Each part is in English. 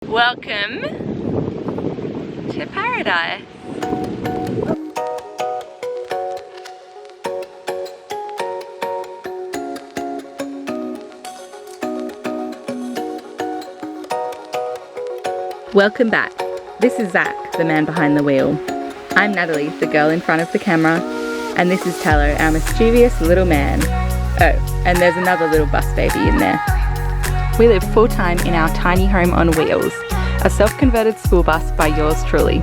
Welcome to paradise. Welcome back. This is Zach, the man behind the wheel. I'm Natalie, the girl in front of the camera, and this is Tallow, our mischievous little man. Oh, and there's another little bus baby in there. We live full-time in our tiny home on wheels, a self-converted school bus by yours truly.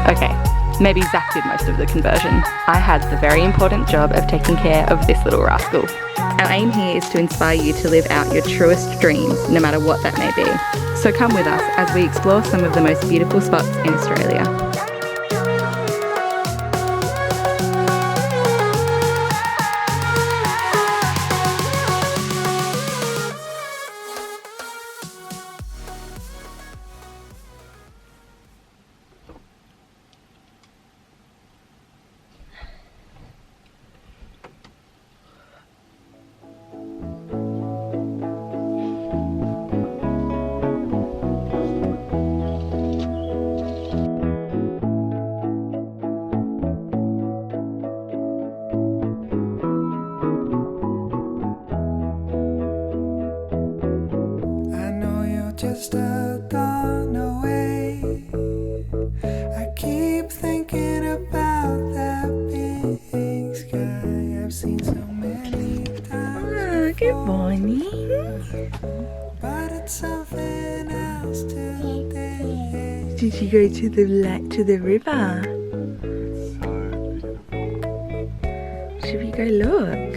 Okay, maybe Zach did most of the conversion. I had the very important job of taking care of this little rascal. Our aim here is to inspire you to live out your truest dreams, no matter what that may be. So come with us as we explore some of the most beautiful spots in Australia. Just a dawn away. I keep thinking about that big sky I've seen so many times. Good morning. But it's something else today. Did you go to the river? So beautiful. Should we go look?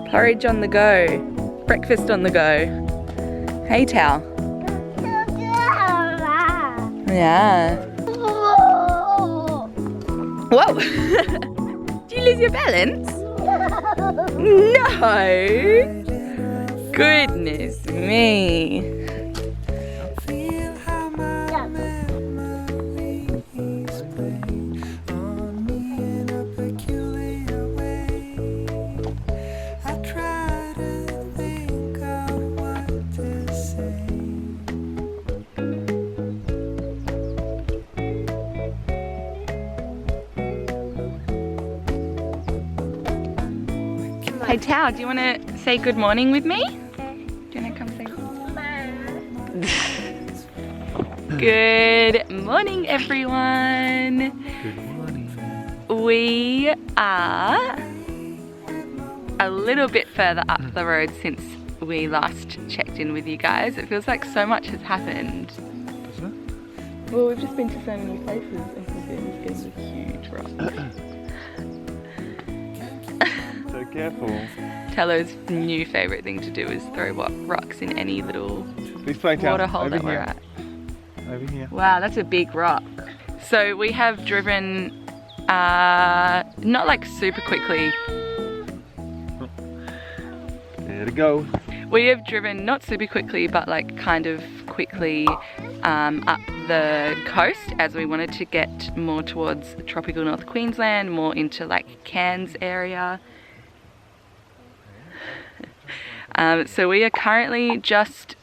Porridge on the go, breakfast on the go. Hey, Tal. Yeah. Whoa! Did you lose your balance? No! Goodness me. Hey Tao, do you want to say good morning with me? Do you want to come say good morning, everyone? Good morning. We are a little bit further up the road since we last checked in with you guys. It feels like so much has happened. Doesn't it? Well, we've just been to so many places and we've been getting a huge rock. So careful. Tello's new favourite thing to do is throw rocks in any little This way, Tal. water hole Over that we're here. at. Over here. Wow, that's a big rock. So we have driven, not like super quickly. There to go. We have driven not super quickly, but like kind of quickly up the coast as we wanted to get more towards tropical North Queensland, more into like Cairns area. So we are currently just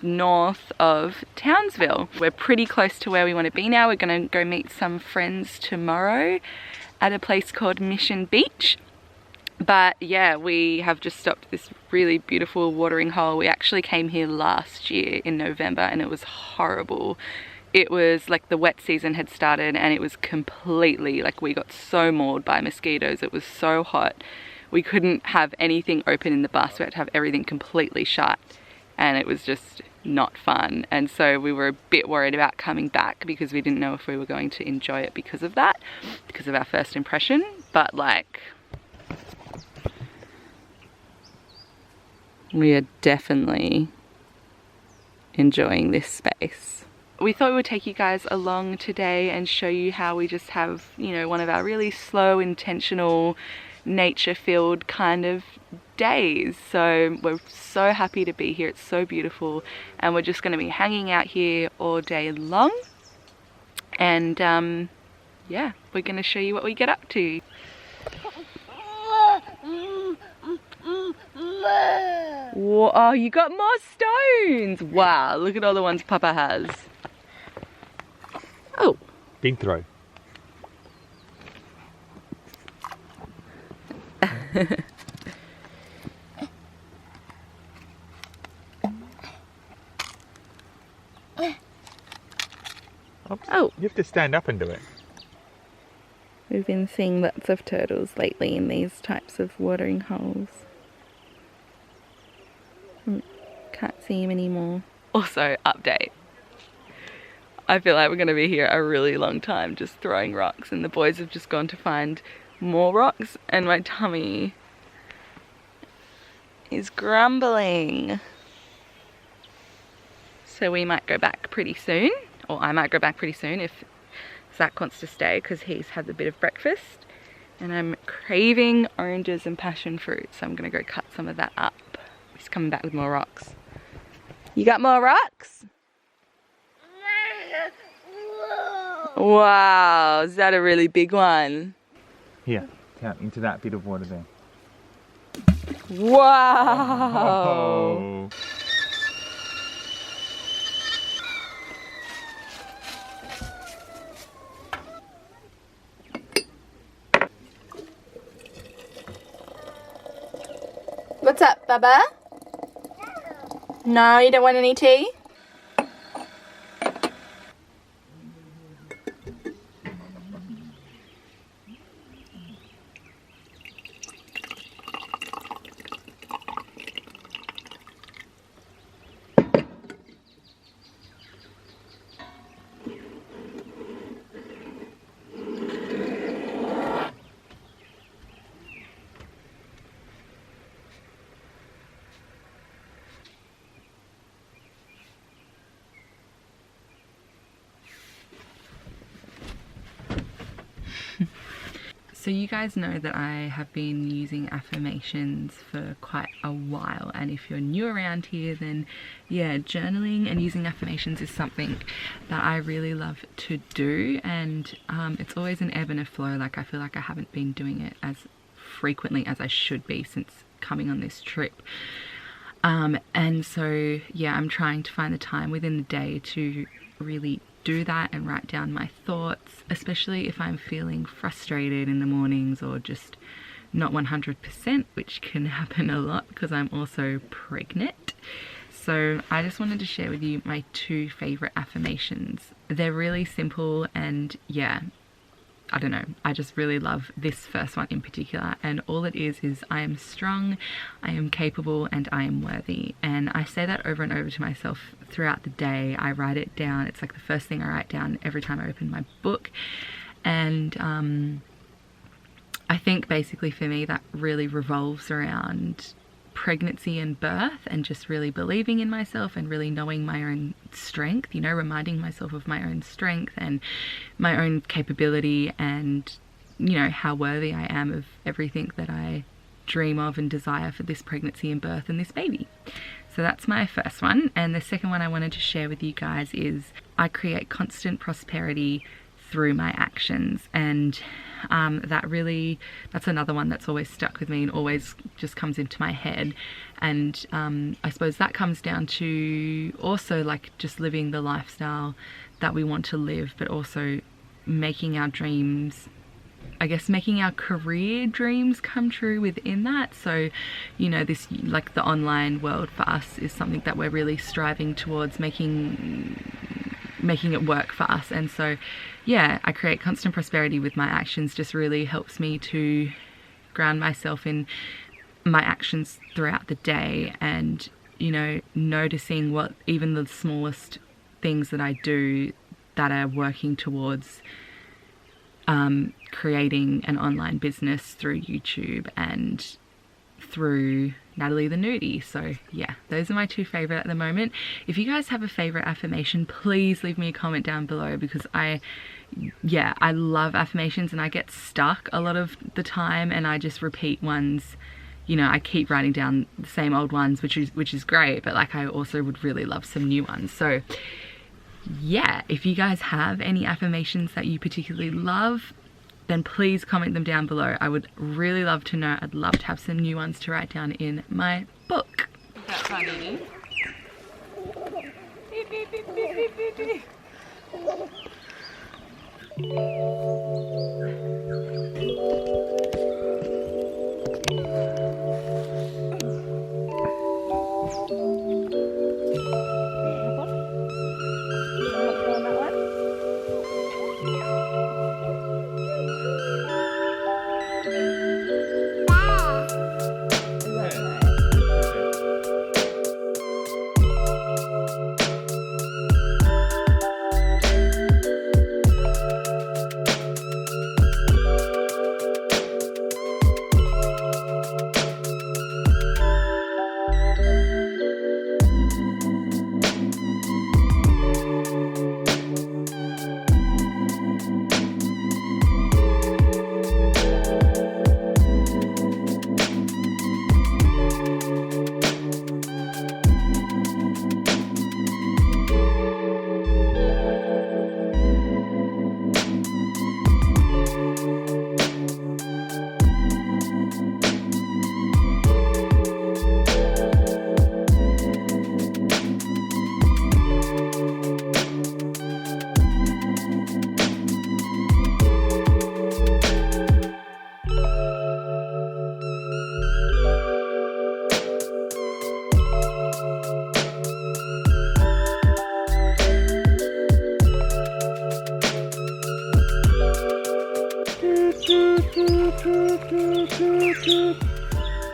north of Townsville. We're pretty close to where we want to be now. We're going to go meet some friends tomorrow at a place called Mission Beach. But yeah, we have just stopped this really beautiful watering hole. We actually came here last year in November and it was horrible. It was like the wet season had started and it was completely, like we got so mauled by mosquitoes. It was so hot. We couldn't have anything open in the bus. We had to have everything completely shut and it was just not fun. And so we were a bit worried about coming back because we didn't know if we were going to enjoy it because of that, because of our first impression. But like, we are definitely enjoying this space. we thought we would take you guys along today and show you how we just have, you know, one of our really slow, intentional, nature-filled kind of days. So we're so happy to be here. It's so beautiful, and we're just going to be hanging out here all day long. And yeah, we're going to show you what we get up to. Whoa, oh, you got more stones! Wow, look at all the ones Papa has. Oh. Big throw. Oh. You have to stand up and do it. We've been seeing lots of turtles lately in these types of watering holes. Can't see him anymore. Also, update. I feel like we're going to be here a really long time just throwing rocks, and the boys have just gone to find more rocks, and my tummy is grumbling. So we might go back pretty soon, or I might go back pretty soon if Zach wants to stay, because he's had a bit of breakfast, and I'm craving oranges and passion fruit, so I'm going to go cut some of that up. He's coming back with more rocks. You got more rocks? Wow, is that a really big one? Here, count into that bit of water there. Wow! Oh. What's up, Bubba? No, you don't want any tea? So you guys know that I have been using affirmations for quite a while, and if you're new around here, then yeah, journaling and using affirmations is something that I really love to do, and it's always an ebb and a flow. Like, I feel like I haven't been doing it as frequently as I should be since coming on this trip. And so yeah, I'm trying to find the time within the day to really do that and write down my thoughts, especially if I'm feeling frustrated in the mornings or just not 100%, which can happen a lot because I'm also pregnant. So I just wanted to share with you my 2 favorite affirmations. They're really simple, and yeah, I don't know, I just really love this first one in particular, and all it is I am strong, I am capable, and I am worthy. And I say that over and over to myself throughout the day. I write it down. It's like the first thing I write down every time I open my book. And I think basically for me that really revolves around pregnancy and birth, and just really believing in myself and really knowing my own strength, you know, reminding myself of my own strength and my own capability, and you know, how worthy I am of everything that I dream of and desire for this pregnancy and birth and this baby. So that's my first one. And the second one I wanted to share with you guys is I create constant prosperity through my actions. And that's another one that's always stuck with me and always just comes into my head. And I suppose that comes down to also like just living the lifestyle that we want to live, but also making our dreams, I guess making our career dreams come true within that. So, you know, this, like the online world for us is something that we're really striving towards making it work for us. And so yeah, I create constant prosperity with my actions just really helps me to ground myself in my actions throughout the day, and you know, noticing what even the smallest things that I do that are working towards creating an online business through YouTube and through Natalie the Nudie. So yeah, those are my two favorite at the moment. If you guys have a favorite affirmation, please leave me a comment down below, because I love affirmations and I get stuck a lot of the time and I just repeat ones. You know, I keep writing down the same old ones, which is great, but like I also would really love some new ones. So yeah, if you guys have any affirmations that you particularly love, then please comment them down below. I would really love to know. I'd love to have some new ones to write down in my book. Is that fun eating? Beep, beep, beep, beep, beep, beep, beep.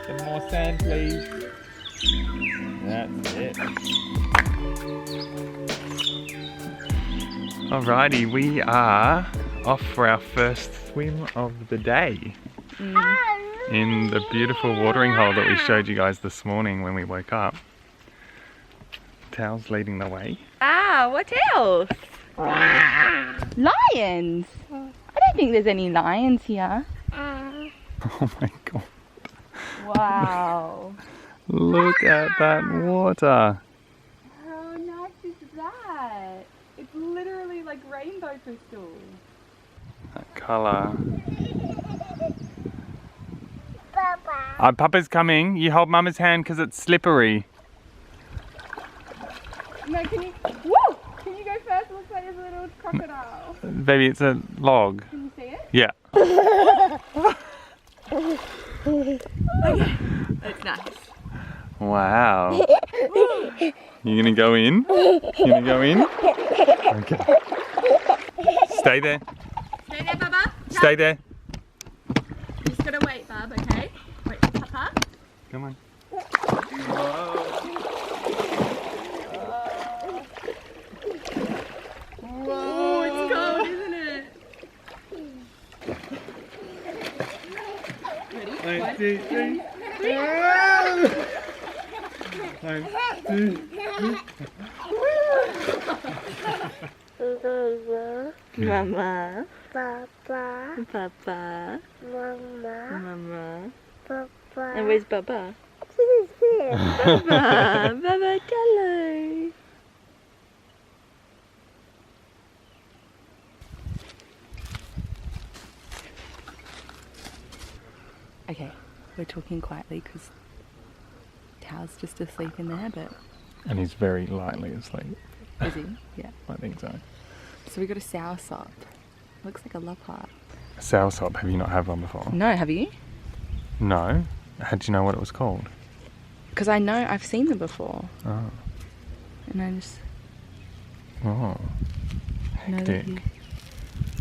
Some more sand, please. That's it. Alrighty, we are off for our first swim of the day in the beautiful watering hole that we showed you guys this morning when we woke up. Tal's leading the way. Ah, what else? Lions! I don't think there's any lions here. Oh my god. Wow. Look at that water. How nice is that? It's literally like rainbow crystal. That colour. Papa. Papa's coming. You hold Mama's hand because it's slippery. No, can you... Woo! Can you go first? It looks like there's a little crocodile. Baby, it's a log. Can you see it? Yeah. Okay. That's nice. Wow. You gonna go in? You gonna go in? Okay. Stay there. Stay there, Bubba. Stay there. You just gotta wait, Bub, okay? Wait for Papa. Come on. Whoa, it's cold, isn't it? Ready? 1, 2, 3. Mama. Papa. Papa. Mama. Mama. Papa. And where's Baba? This is here. Baba. Baba, hello. Okay, we're talking quietly because Tao's just asleep in there, but... And he's very lightly asleep. Is he? Yeah. I think so. So we got a soursop. Looks like a love heart. A soursop, have you not had one before? No, have you? No. How do you know what it was called? Because I know I've seen them before. Oh. And I just Oh. know that Hectic. you...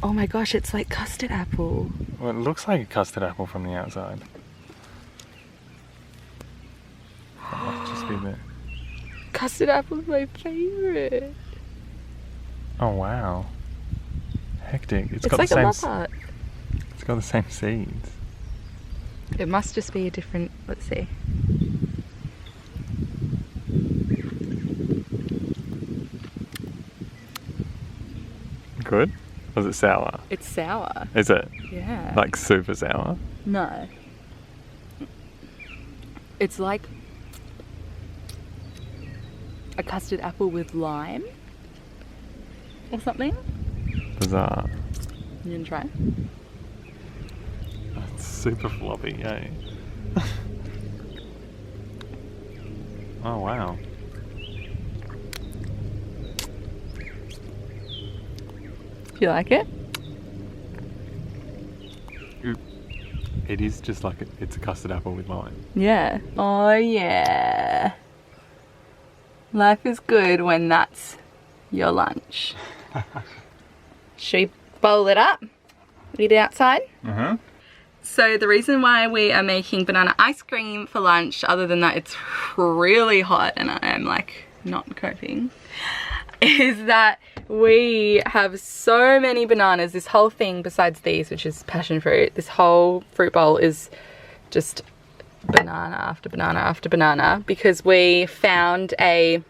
Oh my gosh, it's like custard apple. Well, it looks like a custard apple from the outside. That might just be there. Custard apple's my favourite. Oh wow. Hectic. It's It's got like the a same love heart. It's got the same seeds. It must just be a different, let's see. Good? Was it sour? It's sour. Is it? Yeah. Like super sour? No. It's like a custard apple with lime or something. Bizarre. You gonna try? It's super floppy, eh? Oh wow. Do you like it? It is just like it's a custard apple with lime. Yeah. Oh yeah. Life is good when that's your lunch. Should we bowl it up? Eat it outside? Uh-huh. So the reason why we are making banana ice cream for lunch, other than that it's really hot and I am like not coping, is that we have so many bananas. This whole thing, besides these, which is passion fruit, this whole fruit bowl is just banana after banana after banana, because we found a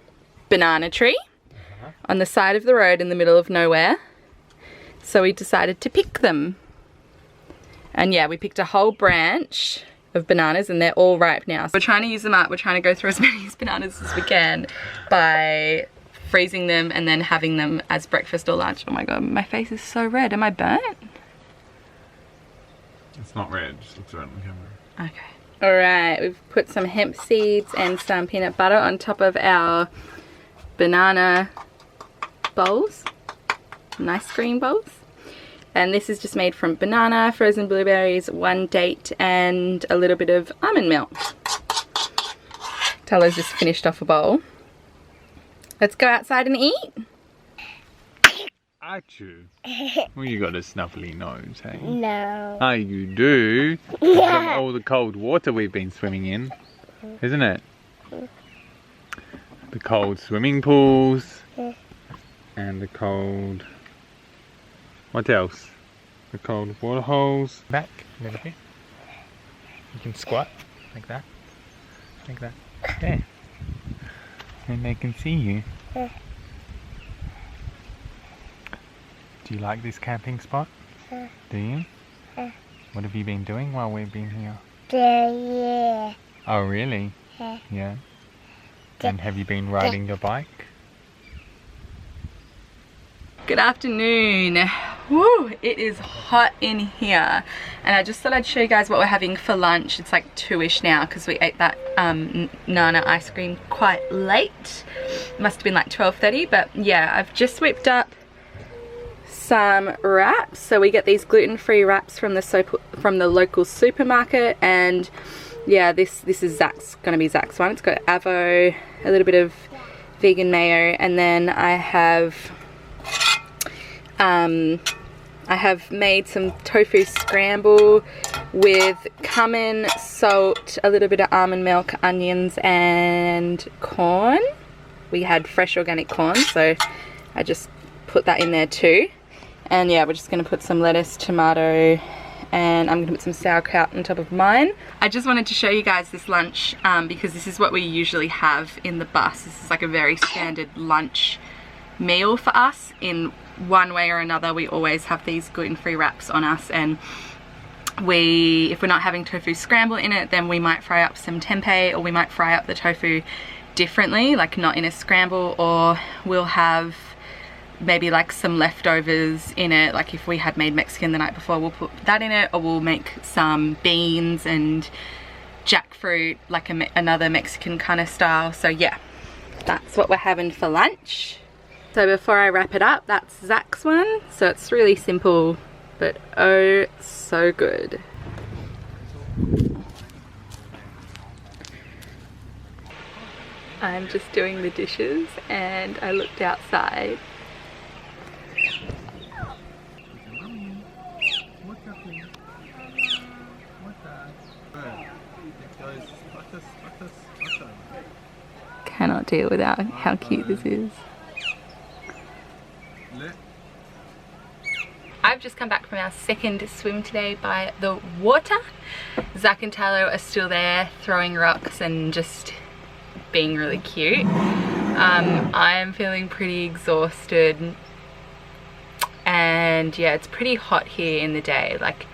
banana tree on the side of the road in the middle of nowhere. So we decided to pick them. And yeah, we picked a whole branch of bananas and they're all ripe now. So we're trying to use them up. We're trying to go through as many bananas as we can by freezing them and then having them as breakfast or lunch. Oh my god, my face is so red. Am I burnt? It's not red, just looks red on the camera. Okay. Alright, we've put some hemp seeds and some peanut butter on top of our banana bowls. Nice green bowls. And this is just made from banana, frozen blueberries, 1 date, and a little bit of almond milk. Tala's just finished off a bowl. Let's go outside and eat. Achoo. Well, you got a snuffly nose, hey? No. Oh, you do? Because of all the cold water we've been swimming in, isn't it? The cold swimming pools and the cold... What else? The cold water holes. Back a little bit. You can squat like that. Like that. There. And they can see you. Do you like this camping spot? Do you? What have you been doing while we've been here? Yeah. Oh really? Yeah. And have you been riding your bike? Good afternoon. Woo, it is hot in here. And I just thought I'd show you guys what we're having for lunch. It's like 2ish now because we ate that Nana ice cream quite late. Must have been like 12:30, but yeah, I've just whipped up some wraps. So we get these gluten-free wraps from the local supermarket, and yeah, this is gonna be Zach's one. It's got avo, a little bit of vegan mayo, and then I have made some tofu scramble with cumin, salt, a little bit of almond milk, onions, and corn. We had fresh organic corn, so I just put that in there too. And yeah, we're just going to put some lettuce, tomato, and I'm going to put some sauerkraut on top of mine. I just wanted to show you guys this lunch because this is what we usually have in the bus. This is like a very standard lunch meal for us. In one way or another, we always have these gluten-free wraps on us, and if we're not having tofu scramble in it, then we might fry up some tempeh, or we might fry up the tofu differently, like not in a scramble, or we'll have maybe like some leftovers in it. Like if we had made Mexican the night before, we'll put that in it, or we'll make some beans and jackfruit, like another Mexican kind of style. So yeah, that's what we're having for lunch. So before I wrap it up, that's Zach's one. So it's really simple, but oh so good. I'm just doing the dishes and I looked outside. Cannot deal with how cute this is. I've just come back from our second swim today by the water. Zach and Tyler are still there throwing rocks and just being really cute. I am feeling pretty exhausted, and yeah, it's pretty hot here in the day. Like,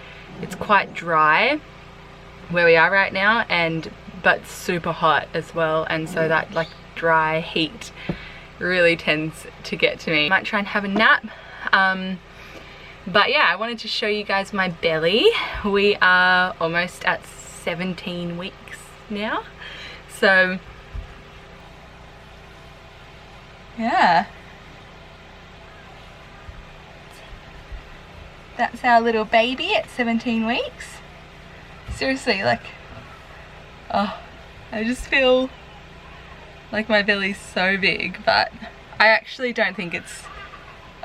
it's quite dry where we are right now, but super hot as well, and so that like dry heat really tends to get to me. Might try and have a nap, but yeah, I wanted to show you guys my belly. We are almost at 17 weeks now, so yeah, that's our little baby at 17 weeks. Seriously, like, oh, I just feel like my belly's so big, but I actually don't think it's,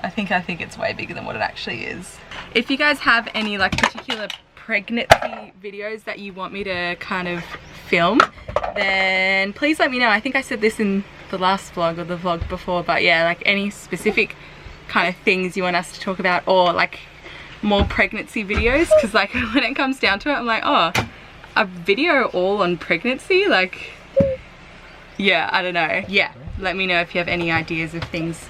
I think it's way bigger than what it actually is. If you guys have any like particular pregnancy videos that you want me to kind of film, then please let me know. I think I said this in the last vlog or the vlog before, but yeah, like any specific kind of things you want us to talk about, or like more pregnancy videos, because like when it comes down to it, I'm like, oh, a video all on pregnancy, like, yeah, I don't know. Yeah, let me know if you have any ideas of things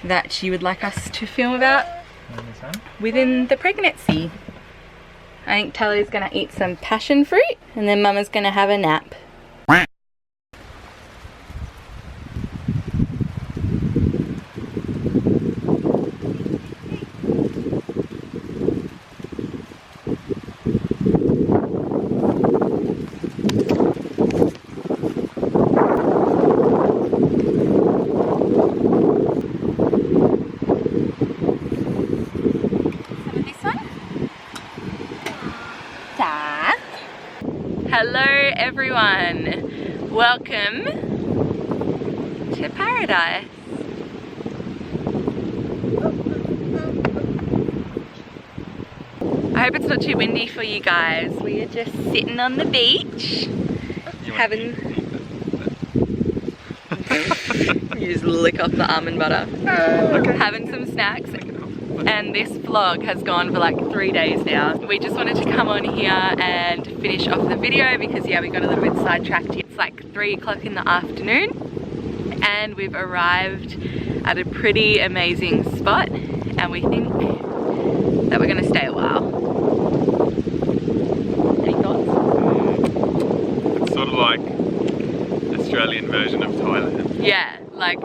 that you would like us to film about within the pregnancy. I think Tally's gonna eat some passion fruit, and then Mama's gonna have a nap. Hello everyone, welcome to paradise. I hope it's not too windy for you guys. We are just sitting on the beach, having... You just lick off the almond butter. Okay. Having some snacks. And this vlog has gone for like 3 days now. We just wanted to come on here and finish off the video because yeah, we got a little bit sidetracked. It's like 3 o'clock in the afternoon and we've arrived at a pretty amazing spot, and we think that we're gonna stay a while. Any thoughts? It's sort of like Australian version of Thailand. Yeah, like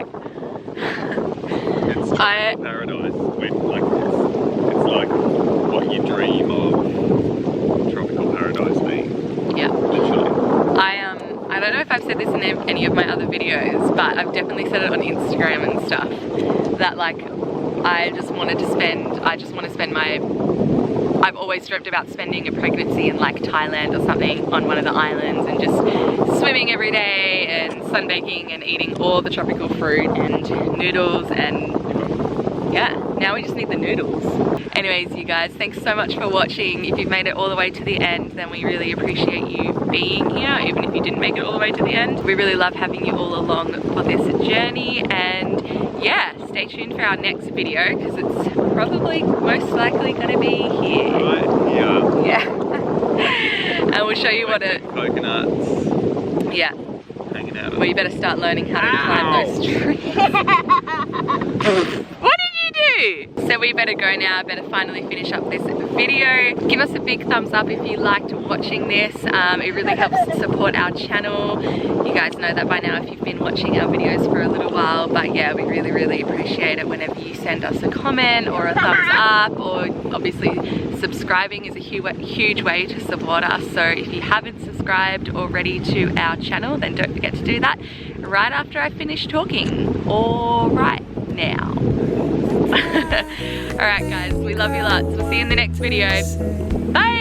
it's paradise. Like it's like what you dream of tropical paradise being. Yeah. Literally. I don't know if I've said this in any of my other videos, but I've definitely said it on Instagram and stuff, that like I just want to spend my, I've always dreamt about spending a pregnancy in like Thailand or something on one of the islands and just swimming every day and sunbaking and eating all the tropical fruit and noodles, and yeah, now we just need the noodles. Anyways, you guys, thanks so much for watching. If you've made it all the way to the end, then we really appreciate you being here, even if you didn't make it all the way to the end. We really love having you all along for this journey, and yeah, stay tuned for our next video because it's probably most likely going to be here. Right, yeah. Yeah. And we'll show you what it... Coconuts. Yeah. Hanging out. Well, you better start learning how to climb those trees. What did you do? So we better go now. I better finally finish up this video. Give us a big thumbs up if you liked watching this. It really helps support our channel. You guys know that by now if you've been watching our videos for a little while, but yeah, we really appreciate it whenever you send us a comment or a thumbs up, or obviously subscribing is a huge way to support us. So if you haven't subscribed already to our channel, then don't forget to do that right after I finish talking, or right now. Alright guys, we love you lots. We'll see you in the next video. Bye!